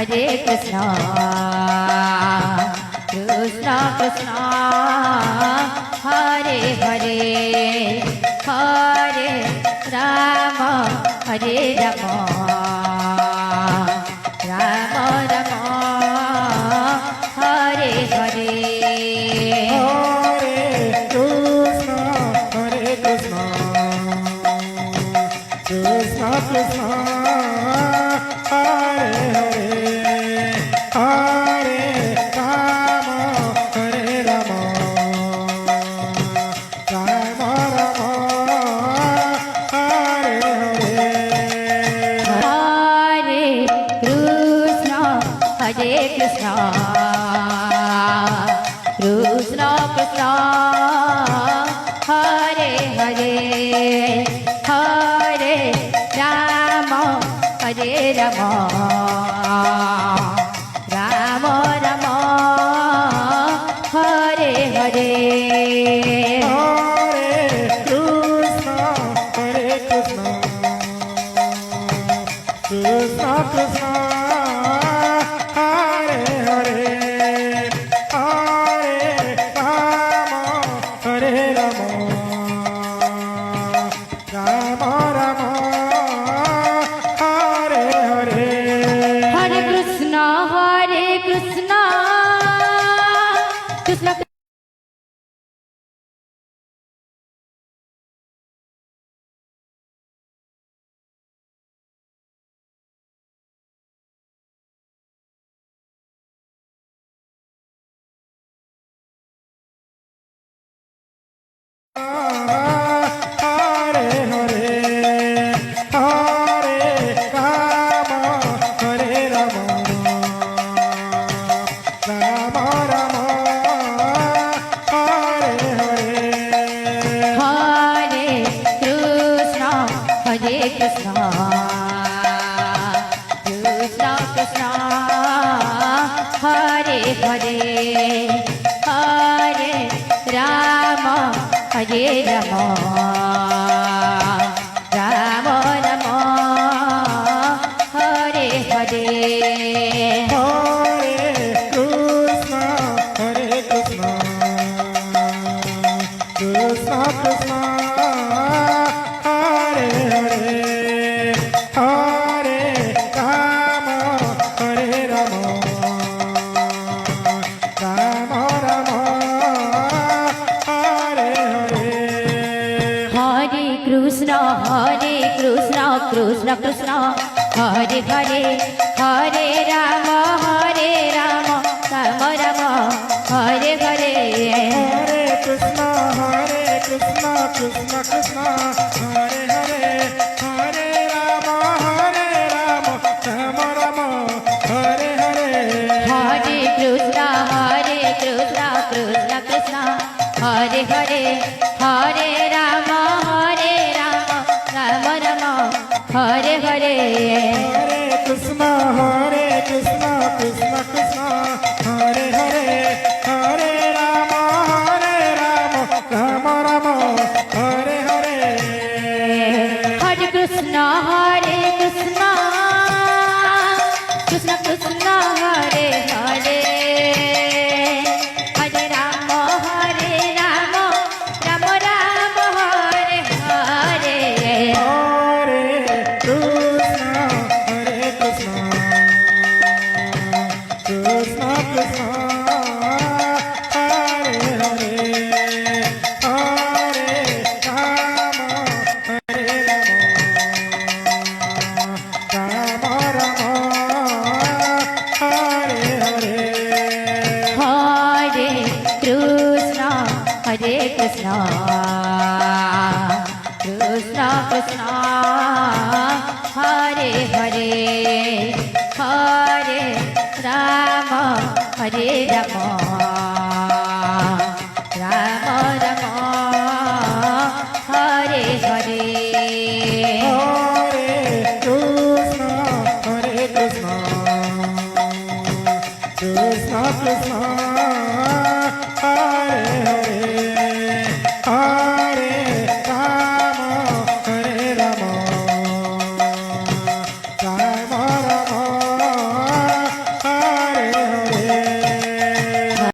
Hare Krishna Krishna Krishna Hare Hare Hare Rama Hare Rama Rama Rama Hare Hare Krishna Krishna Hare Hare Hare Rama Hare Rama Rama Rama Hare Hare Hare Krishna Hare Krishna Krishna Krishna Hare Hare Hare Rama Hare Rama Rama Rama Hare Hare Hare Krishna Hare Krishna Krishna Krishna Hare Hare Hare Rama Hare Rama Rama Rama Hare Hare Hare Krishna Krishna Hare Hare Hare Rama Hare Rama Rama Rama Hare Hare Hare Krishna Krishna Krishna Krishna Hare Hare Hare Rama Hare Rama Rama Rama Hare Hare Hare Krishna Hare Krishna Krishna Krishna Hare Hare Hare Rama Hare Rama Rama Rama Hare Hare Hare Krishna Krishna Krishna Hare Hare Hare Rama Rama Rama Hare Hare Hare Krishna Krishna Krishna Hare Hare Hare Rama Rama Rama Hare Hare Hare Krishna Krishna Krishna Hare Hare Hare Rama Rama Rama Hare Hare Hare Krishna Krishna Krishna Hare Hare Hare Rama Rama Rama Hare Hare Hare Krishna Krishna Krishna Hare Hare Hare Rama Rama Rama Hare Hare Hare Krishna Krishna Krishna Hare Hare Hare Rama Hare Rama Rama Rama Hare Hare Hare Krishna Krishna Krishna Krishna Hare Hare Hare Rama Hare Rama